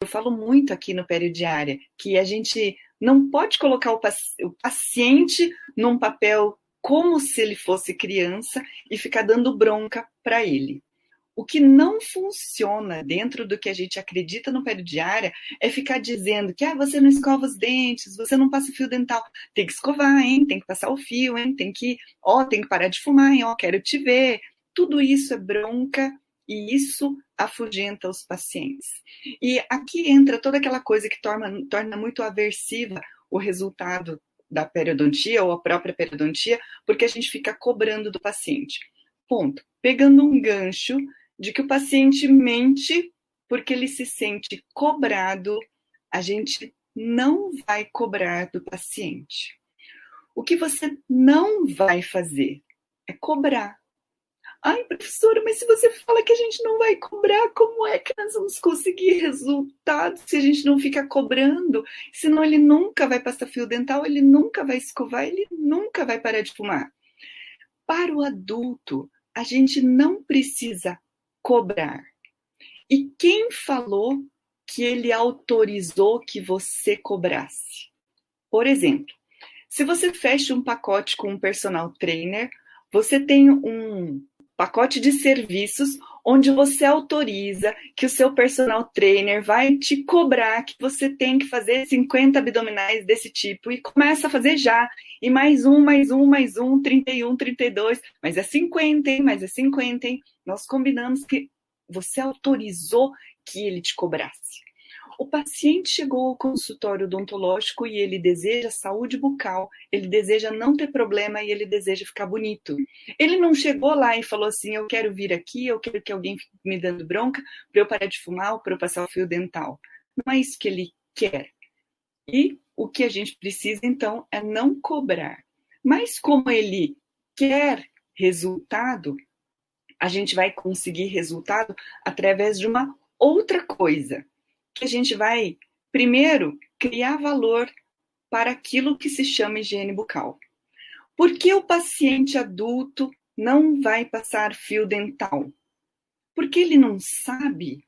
eu falo muito aqui no Periodiária, que a gente não pode colocar o paciente num papel como se ele fosse criança e ficar dando bronca para ele. O que não funciona dentro do que a gente acredita no Periodiária é ficar dizendo que você não escova os dentes, você não passa fio dental. Tem que escovar, hein? Tem que passar o fio, hein? Tem que parar de fumar, hein? Quero te ver. Tudo isso é bronca e isso afugenta os pacientes. E aqui entra toda aquela coisa que torna muito aversiva o resultado da periodontia ou a própria periodontia, porque a gente fica cobrando do paciente. Ponto. Pegando um gancho de que o paciente mente porque ele se sente cobrado, a gente não vai cobrar do paciente. O que você não vai fazer é cobrar. Ai, professora, mas se você fala que a gente não vai cobrar, como é que nós vamos conseguir resultados se a gente não fica cobrando? Senão ele nunca vai passar fio dental, ele nunca vai escovar, ele nunca vai parar de fumar. Para o adulto, a gente não precisa cobrar. E quem falou que ele autorizou que você cobrasse? Por exemplo, se você fecha um pacote com um personal trainer, você tem um pacote de serviços onde você autoriza que o seu personal trainer vai te cobrar que você tem que fazer 50 abdominais desse tipo e começa a fazer já. E mais um, mais um, mais um, 31, 32, mas é 50, hein? Mas é 50, hein? Nós combinamos que você autorizou que ele te cobrasse. O paciente chegou ao consultório odontológico e ele deseja saúde bucal, ele deseja não ter problema e ele deseja ficar bonito. Ele não chegou lá e falou assim, eu quero vir aqui, eu quero que alguém fique me dando bronca para eu parar de fumar ou para eu passar o fio dental. Não é isso que ele quer. E o que a gente precisa, então, é não cobrar. Mas como ele quer resultado, a gente vai conseguir resultado através de uma outra coisa, que a gente vai, primeiro, criar valor para aquilo que se chama higiene bucal. Por que o paciente adulto não vai passar fio dental? Porque ele não sabe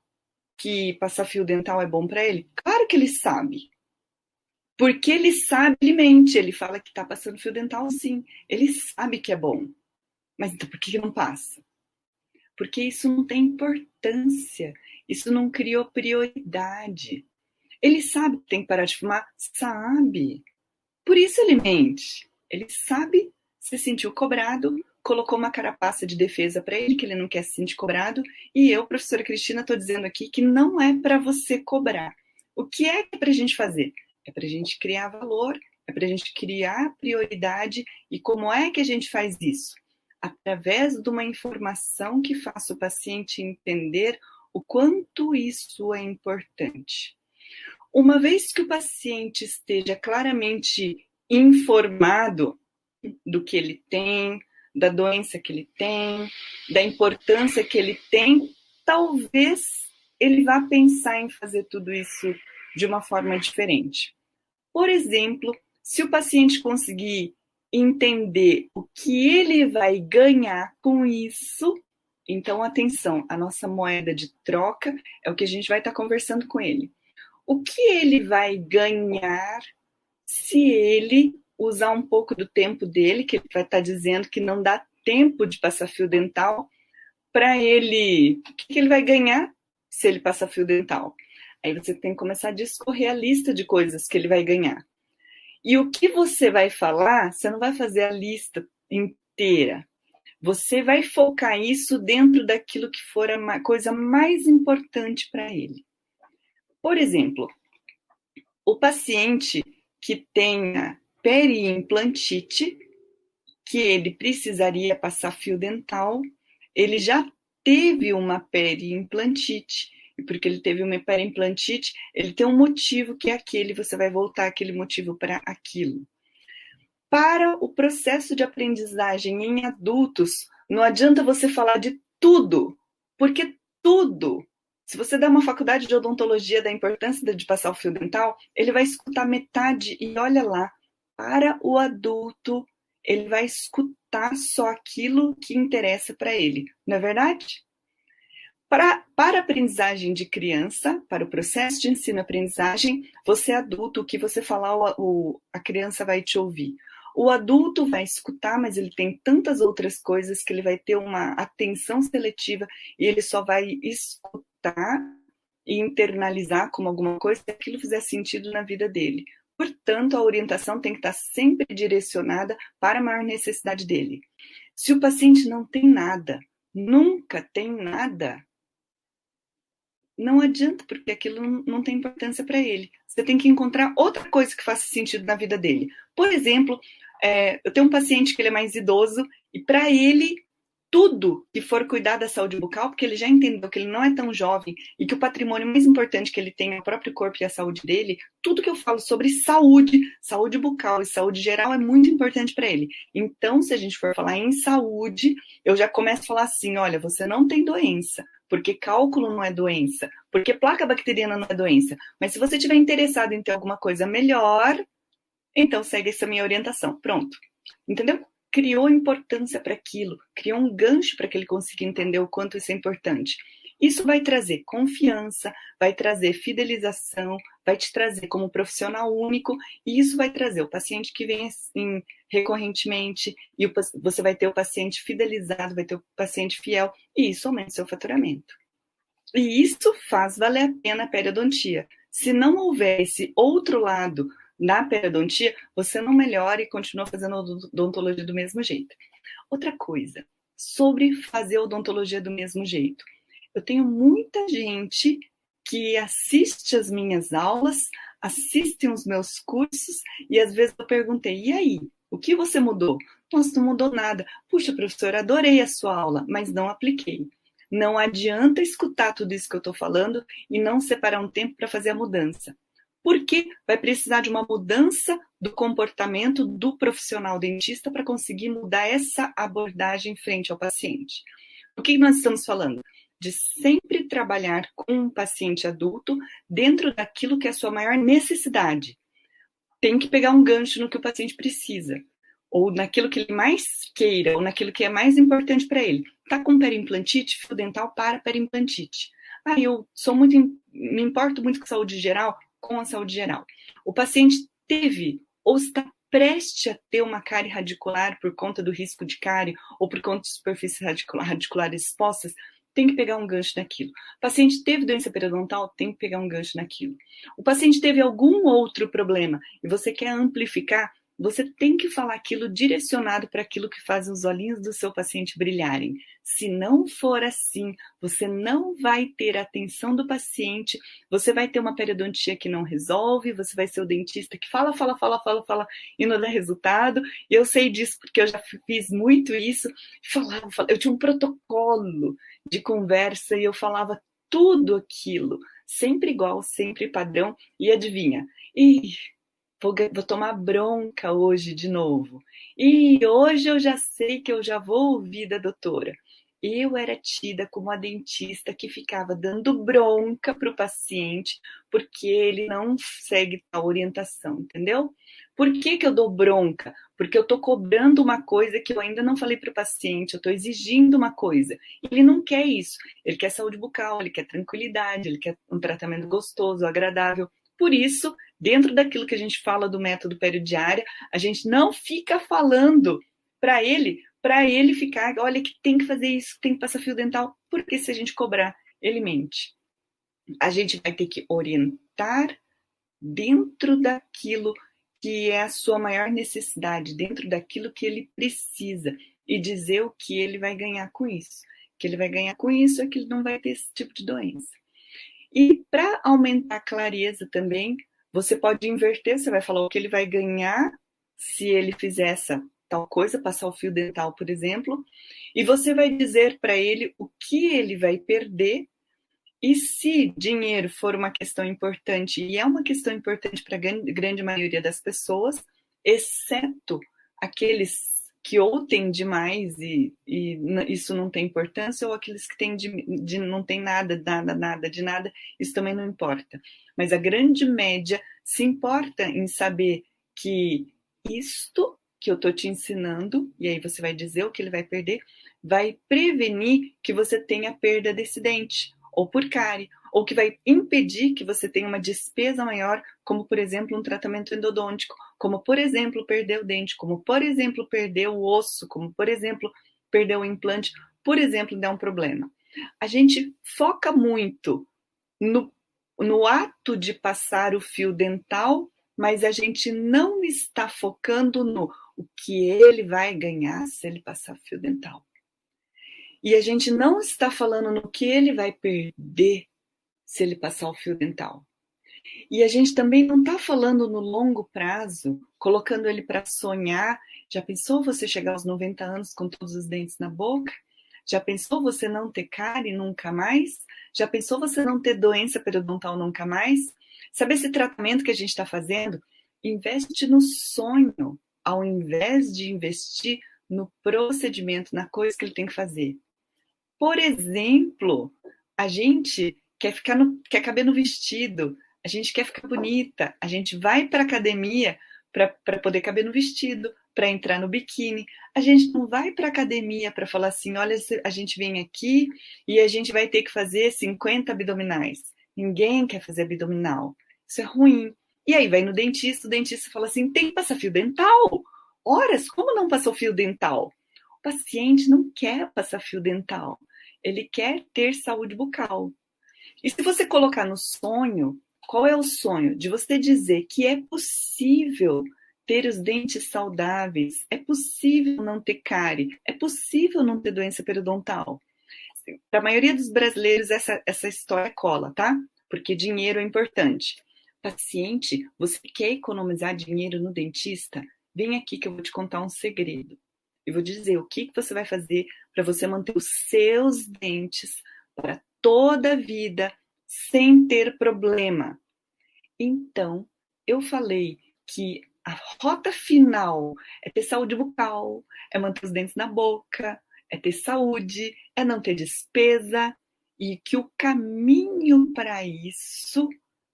que passar fio dental é bom para ele? Claro que ele sabe. Porque ele sabe, ele mente, ele fala que está passando fio dental sim. Ele sabe que é bom. Mas então por que não passa? Porque isso não tem importância. Isso não criou prioridade. Ele sabe que tem que parar de fumar? Sabe. Por isso ele mente. Ele sabe, se sentiu cobrado, colocou uma carapaça de defesa para ele, que ele não quer se sentir cobrado, e eu, professora Cristina, estou dizendo aqui que não é para você cobrar. O que é para a gente fazer? É para a gente criar valor, é para a gente criar prioridade, e como é que a gente faz isso? Através de uma informação que faça o paciente entender o quanto isso é importante. Uma vez que o paciente esteja claramente informado do que ele tem, da doença que ele tem, da importância que ele tem, talvez ele vá pensar em fazer tudo isso de uma forma diferente. Por exemplo, se o paciente conseguir entender o que ele vai ganhar com isso, então atenção, a nossa moeda de troca é o que a gente vai estar conversando com ele. O que ele vai ganhar se ele usar um pouco do tempo dele, que ele vai estar dizendo que não dá tempo de passar fio dental, para ele. O que ele vai ganhar se ele passar fio dental? Aí você tem que começar a discorrer a lista de coisas que ele vai ganhar. E o que você vai falar, você não vai fazer a lista inteira. Você vai focar isso dentro daquilo que for a coisa mais importante para ele. Por exemplo, o paciente que tenha periimplantite, que ele precisaria passar fio dental, ele já teve uma periimplantite, e porque ele teve uma periimplantite, ele tem um motivo que é aquele, você vai voltar aquele motivo para aquilo. Para o processo de aprendizagem em adultos, não adianta você falar de tudo, porque tudo, se você dá uma faculdade de odontologia da importância de passar o fio dental, ele vai escutar metade e olha lá, para o adulto, ele vai escutar só aquilo que interessa para ele, não é verdade? Para a aprendizagem de criança, para o processo de ensino-aprendizagem, você é adulto, o que você falar, a criança vai te ouvir. O adulto vai escutar, mas ele tem tantas outras coisas que ele vai ter uma atenção seletiva e ele só vai escutar e internalizar como alguma coisa se aquilo fizer sentido na vida dele. Portanto, a orientação tem que estar sempre direcionada para a maior necessidade dele. Se o paciente não tem nada, nunca tem nada, não adianta, porque aquilo não tem importância para ele. Você tem que encontrar outra coisa que faça sentido na vida dele. Por exemplo, eu tenho um paciente que ele é mais idoso e para ele tudo que for cuidar da saúde bucal, porque ele já entendeu que ele não é tão jovem e que o patrimônio mais importante que ele tem é o próprio corpo e a saúde dele, tudo que eu falo sobre saúde, saúde bucal e saúde geral é muito importante para ele. Então, se a gente for falar em saúde, eu já começo a falar assim, olha, você não tem doença, porque cálculo não é doença, porque placa bacteriana não é doença, mas se você estiver interessado em ter alguma coisa melhor, então segue essa minha orientação. Pronto. Entendeu? Criou importância para aquilo, criou um gancho para que ele consiga entender o quanto isso é importante. Isso vai trazer confiança, vai trazer fidelização, vai te trazer como profissional único, e isso vai trazer o paciente que vem assim recorrentemente, e você vai ter o paciente fidelizado, vai ter o paciente fiel, e isso aumenta o seu faturamento. E isso faz valer a pena a periodontia. Se não houver esse outro lado na periodontia, você não melhora e continua fazendo odontologia do mesmo jeito. Outra coisa, sobre fazer odontologia do mesmo jeito. Eu tenho muita gente que assiste as minhas aulas, assistem os meus cursos e às vezes eu perguntei, e aí, o que você mudou? Nossa, não mudou nada. Puxa, professora, adorei a sua aula, mas não apliquei. Não adianta escutar tudo isso que eu estou falando e não separar um tempo para fazer a mudança. Porque vai precisar de uma mudança do comportamento do profissional dentista para conseguir mudar essa abordagem frente ao paciente. O que nós estamos falando? De sempre trabalhar com um paciente adulto dentro daquilo que é a sua maior necessidade. Tem que pegar um gancho no que o paciente precisa, ou naquilo que ele mais queira, ou naquilo que é mais importante para ele. Tá com periimplantite? Fio dental para periimplantite. Eu me importo muito com a saúde geral, com a saúde geral. O paciente teve ou está prestes a ter uma cárie radicular por conta do risco de cárie ou por conta de superfícies radiculares expostas, tem que pegar um gancho naquilo. O paciente teve doença periodontal, tem que pegar um gancho naquilo. O paciente teve algum outro problema e você quer amplificar, você tem que falar aquilo direcionado para aquilo que faz os olhinhos do seu paciente brilharem. Se não for assim, você não vai ter a atenção do paciente, você vai ter uma periodontia que não resolve, você vai ser o dentista que fala e não dá resultado. E eu sei disso porque eu já fiz muito isso. Eu tinha um protocolo de conversa e eu falava tudo aquilo, sempre igual, sempre padrão. E adivinha? Vou tomar bronca hoje de novo. E hoje eu já sei que eu já vou ouvir da doutora. Eu era tida como a dentista que ficava dando bronca para o paciente porque ele não segue a orientação, entendeu? Por que eu dou bronca? Porque eu estou cobrando uma coisa que eu ainda não falei para o paciente, eu estou exigindo uma coisa. Ele não quer isso. Ele quer saúde bucal, ele quer tranquilidade, ele quer um tratamento gostoso, agradável. Por isso, dentro daquilo que a gente fala do método periodiária, a gente não fica falando para ele ficar, olha que tem que fazer isso, tem que passar fio dental, porque se a gente cobrar, ele mente. A gente vai ter que orientar dentro daquilo que é a sua maior necessidade, dentro daquilo que ele precisa e dizer o que ele vai ganhar com isso. Que ele vai ganhar com isso é que ele não vai ter esse tipo de doença. E para aumentar a clareza também, você pode inverter, você vai falar o que ele vai ganhar se ele fizer essa tal coisa, passar o fio dental, por exemplo, e você vai dizer para ele o que ele vai perder. E se dinheiro for uma questão importante, e é uma questão importante para a grande maioria das pessoas, exceto aqueles que ou têm demais e isso não tem importância, ou aqueles que têm não tem nada, isso também não importa. Mas a grande média se importa em saber que isto que eu estou te ensinando, e aí você vai dizer o que ele vai perder, vai prevenir que você tenha perda desse dente, ou por cárie, ou que vai impedir que você tenha uma despesa maior, como, por exemplo, um tratamento endodôntico, como, por exemplo, perder o dente, como, por exemplo, perder o osso, como, por exemplo, perder o implante, por exemplo, dar um problema. A gente foca muito no ato de passar o fio dental, mas a gente não está focando no o que ele vai ganhar se ele passar fio dental. E a gente não está falando no que ele vai perder se ele passar o fio dental. E a gente também não está falando no longo prazo, colocando ele para sonhar. Já pensou você chegar aos 90 anos com todos os dentes na boca? Já pensou você não ter cárie nunca mais? Já pensou você não ter doença periodontal nunca mais? Sabe esse tratamento que a gente está fazendo? Investe no sonho, ao invés de investir no procedimento, na coisa que ele tem que fazer. Por exemplo, a gente quer caber no vestido, a gente quer ficar bonita, a gente vai para a academia para poder caber no vestido, para entrar no biquíni. A gente não vai para a academia para falar assim, olha, a gente vem aqui e a gente vai ter que fazer 50 abdominais. Ninguém quer fazer abdominal. Isso é ruim. E aí vai no dentista, o dentista fala assim, tem que passar fio dental? Horas, como não passou fio dental? O paciente não quer passar fio dental. Ele quer ter saúde bucal. E se você colocar no sonho, qual é o sonho? De você dizer que é possível ter os dentes saudáveis, é possível não ter cárie, é possível não ter doença periodontal. Para a maioria dos brasileiros, essa história cola, tá? Porque dinheiro é importante. Paciente, você quer economizar dinheiro no dentista? Vem aqui que eu vou te contar um segredo. Eu vou dizer o que você vai fazer para você manter os seus dentes para toda a vida sem ter problema. Então, eu falei que a rota final é ter saúde bucal, é manter os dentes na boca, é ter saúde, é não ter despesa, e que o caminho para isso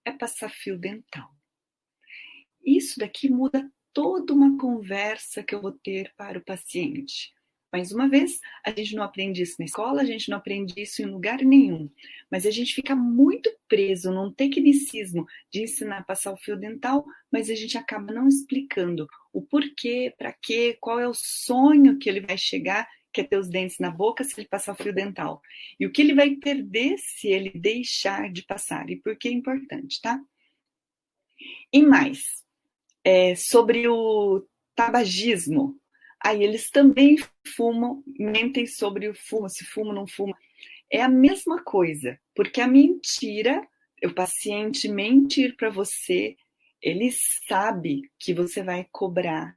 é passar fio dental. Isso daqui muda toda uma conversa que eu vou ter para o paciente. Mais uma vez, a gente não aprende isso na escola, a gente não aprende isso em lugar nenhum. Mas a gente fica muito preso num tecnicismo de ensinar a passar o fio dental, mas a gente acaba não explicando o porquê, para quê, qual é o sonho que ele vai chegar, que é ter os dentes na boca se ele passar o fio dental. E o que ele vai perder se ele deixar de passar. E por que é importante, tá? E mais, sobre o tabagismo. Aí eles também fumam, mentem sobre o fumo, se fuma ou não fuma. É a mesma coisa, porque a mentira, o paciente mentir para você, ele sabe que você vai cobrar,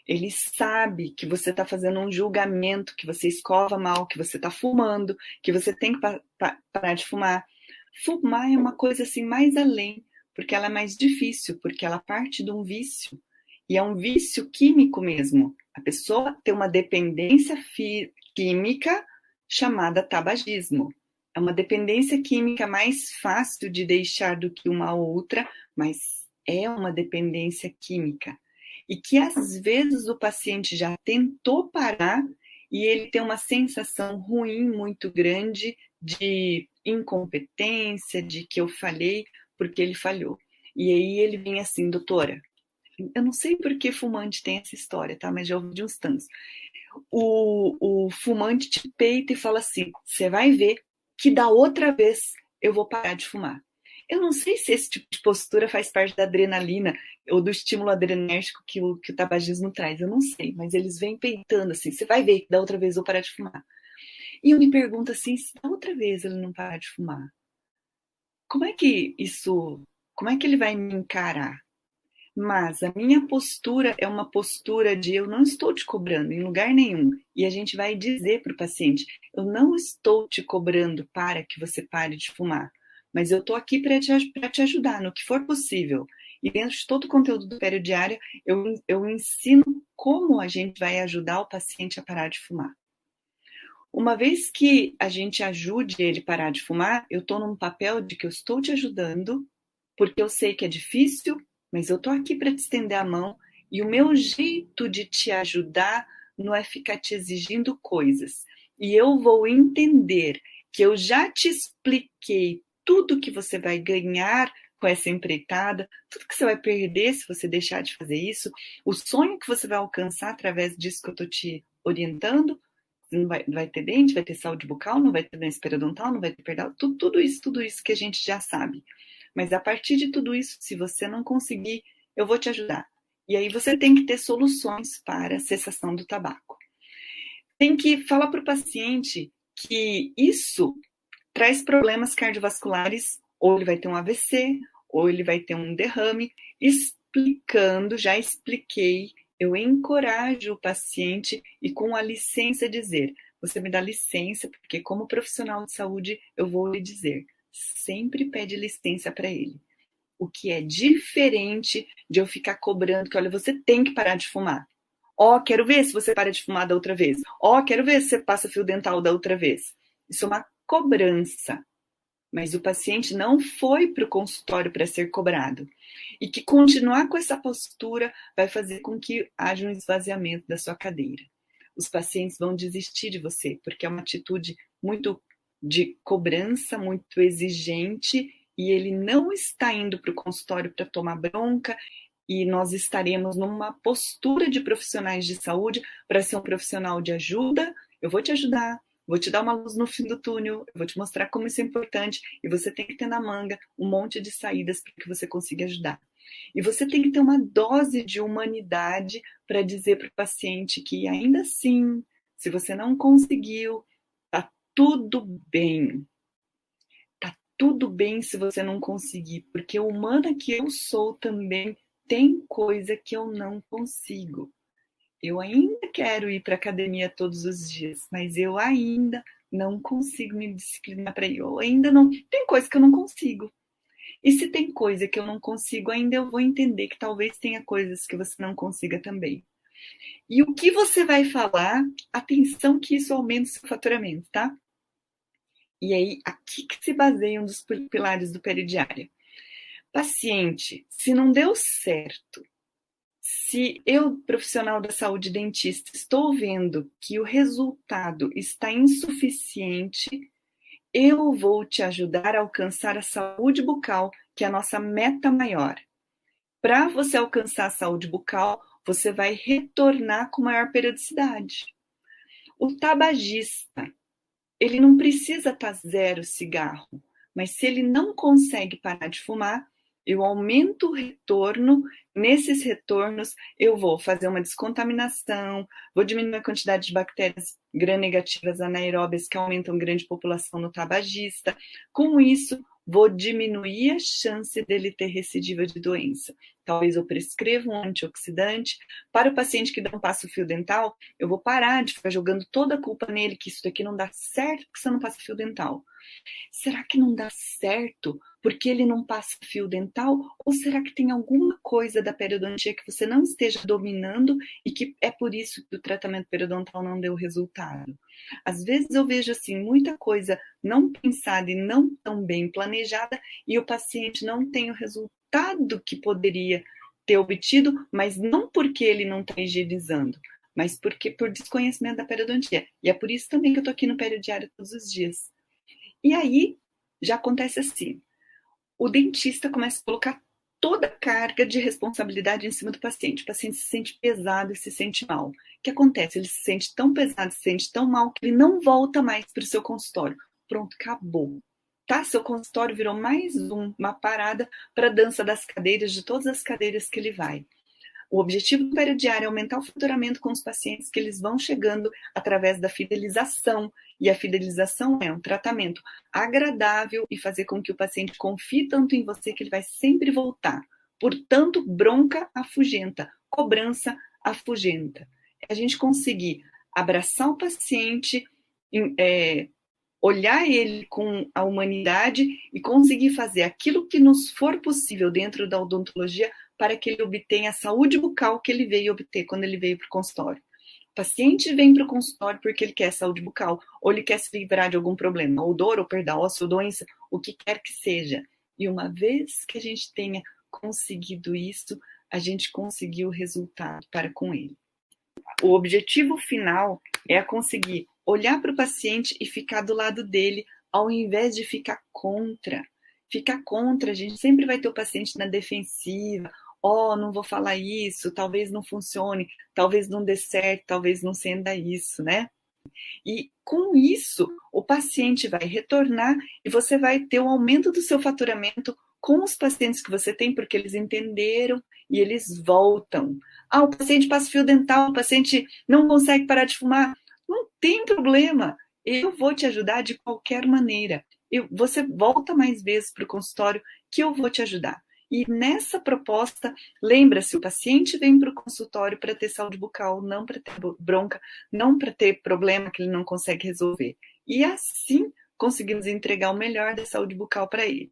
ele sabe que você está fazendo um julgamento, que você escova mal, que você está fumando, que você tem que parar de fumar. Fumar é uma coisa assim mais além, porque ela é mais difícil, porque ela parte de um vício. E é um vício químico mesmo. A pessoa tem uma dependência química chamada tabagismo. É uma dependência química mais fácil de deixar do que uma outra, mas é uma dependência química. E que às vezes o paciente já tentou parar e ele tem uma sensação ruim muito grande de incompetência, de que eu falhei porque ele falhou. E aí ele vem assim, doutora, eu não sei por que fumante tem essa história, tá? Mas já ouvi de uns tantos. O fumante te peita e fala assim: você vai ver que da outra vez eu vou parar de fumar. Eu não sei se esse tipo de postura faz parte da adrenalina ou do estímulo adrenérgico que o tabagismo traz. Eu não sei, mas eles vêm peitando assim: você vai ver que da outra vez eu vou parar de fumar. E eu me pergunto assim: se da outra vez ele não parar de fumar, como é que isso. Como é que ele vai me encarar? Mas a minha postura é uma postura de eu não estou te cobrando em lugar nenhum. E a gente vai dizer para o paciente: eu não estou te cobrando para que você pare de fumar, mas eu estou aqui para te ajudar no que for possível. E dentro de todo o conteúdo do Pério Diário, eu ensino como a gente vai ajudar o paciente a parar de fumar. Uma vez que a gente ajude ele a parar de fumar, eu estou num papel de que eu estou te ajudando, porque eu sei que é difícil, mas eu estou aqui para te estender a mão E o meu jeito de te ajudar não é ficar te exigindo coisas. E eu vou entender que eu já te expliquei tudo que você vai ganhar com essa empreitada, tudo que você vai perder se você deixar de fazer isso, o sonho que você vai alcançar através disso que eu estou te orientando. Não vai ter dente, vai ter saúde bucal, não vai ter doença periodontal, não vai ter perdão, tudo isso que a gente já sabe. Mas a partir de tudo isso, se você não conseguir, eu vou te ajudar. E aí você tem que ter soluções para a cessação do tabaco. Tem que falar para o paciente que isso traz problemas cardiovasculares, ou ele vai ter um AVC, ou ele vai ter um derrame, explicando, já expliquei, eu encorajo o paciente e com a licença dizer, você me dá licença, porque como profissional de saúde eu vou lhe dizer, sempre pede licença para ele. O que é diferente de eu ficar cobrando que, olha, você tem que parar de fumar. Ó, quero ver se você para de fumar da outra vez. Ó, quero ver se você passa fio dental da outra vez. Isso é uma cobrança. Mas o paciente não foi para o consultório para ser cobrado. E que continuar com essa postura vai fazer com que haja um esvaziamento da sua cadeira. Os pacientes vão desistir de você, porque é uma atitude muito de cobrança, muito exigente, e ele não está indo para o consultório para tomar bronca, e nós estaremos numa postura de profissionais de saúde para ser um profissional de ajuda. Eu vou te ajudar, vou te dar uma luz no fim do túnel, eu vou te mostrar como isso é importante, e você tem que ter na manga um monte de saídas para que você consiga ajudar. E você tem que ter uma dose de humanidade para dizer para o paciente que ainda assim, se você não conseguiu, tá tudo bem. Tá tudo bem se você não conseguir, porque humana que eu sou também tem coisa que eu não consigo. Eu ainda quero ir para academia todos os dias, mas eu ainda não consigo me disciplinar para ir. Eu ainda não. Tem coisa que eu não consigo. E se tem coisa que eu não consigo, ainda eu vou entender que talvez tenha coisas que você não consiga também. E o que você vai falar, atenção que isso aumenta o seu faturamento, tá? E aí, aqui que se baseia um dos pilares do peridiária. Paciente, se não deu certo, se eu, profissional da saúde dentista, estou vendo que o resultado está insuficiente, eu vou te ajudar a alcançar a saúde bucal, que é a nossa meta maior. Para você alcançar a saúde bucal, você vai retornar com maior periodicidade. O tabagista, ele não precisa estar zero cigarro, mas se ele não consegue parar de fumar, eu aumento o retorno. Nesses retornos, eu vou fazer uma descontaminação, vou diminuir a quantidade de bactérias gram-negativas anaeróbias que aumentam grande população no tabagista. Com isso, vou diminuir a chance dele ter recidiva de doença. Talvez eu prescreva um antioxidante. Para o paciente que não passa o fio dental, eu vou parar de ficar jogando toda a culpa nele, que isso daqui não dá certo porque você não passa fio dental. Será que não dá certo porque ele não passa fio dental? Ou será que tem alguma coisa da periodontia que você não esteja dominando e que é por isso que o tratamento periodontal não deu resultado? Às vezes eu vejo assim muita coisa não pensada e não tão bem planejada e o paciente não tem o resultado que poderia ter obtido, mas não porque ele não está higienizando, mas porque por desconhecimento da periodontia. E é por isso também que eu estou aqui no periodiário todos os dias. E aí já acontece assim: o dentista começa a colocar toda a carga de responsabilidade em cima do paciente. O paciente se sente pesado e se sente mal. O que acontece? Ele se sente tão pesado, se sente tão mal que ele não volta mais para o seu consultório. Pronto, acabou. Tá? Seu consultório virou mais uma parada para a dança das cadeiras, de todas as cadeiras que ele vai. O objetivo do periodiário é aumentar o faturamento com os pacientes que eles vão chegando através da fidelização. E a fidelização é um tratamento agradável e fazer com que o paciente confie tanto em você que ele vai sempre voltar. Portanto, bronca afugenta, cobrança afugenta. É a gente conseguir abraçar o paciente, olhar ele com a humanidade e conseguir fazer aquilo que nos for possível dentro da odontologia para que ele obtenha a saúde bucal que ele veio obter quando ele veio para o consultório. O paciente vem para o consultório porque ele quer saúde bucal, ou ele quer se livrar de algum problema, ou dor, ou perda óssea, ou doença, o que quer que seja. E uma vez que a gente tenha conseguido isso, a gente conseguiu o resultado para com ele. O objetivo final é conseguir olhar para o paciente e ficar do lado dele, ao invés de ficar contra. Ficar contra, a gente sempre vai ter o paciente na defensiva. Não vou falar isso, talvez não funcione, talvez não dê certo, talvez não senda isso, né? E com isso, o paciente vai retornar e você vai ter um aumento do seu faturamento com os pacientes que você tem, porque eles entenderam e eles voltam. O paciente passa fio dental, o paciente não consegue parar de fumar. Não tem problema, eu vou te ajudar de qualquer maneira. Você volta mais vezes para o consultório que eu vou te ajudar. E nessa proposta, lembra-se, o paciente vem para o consultório para ter saúde bucal, não para ter bronca, não para ter problema que ele não consegue resolver. E assim conseguimos entregar o melhor da saúde bucal para ele.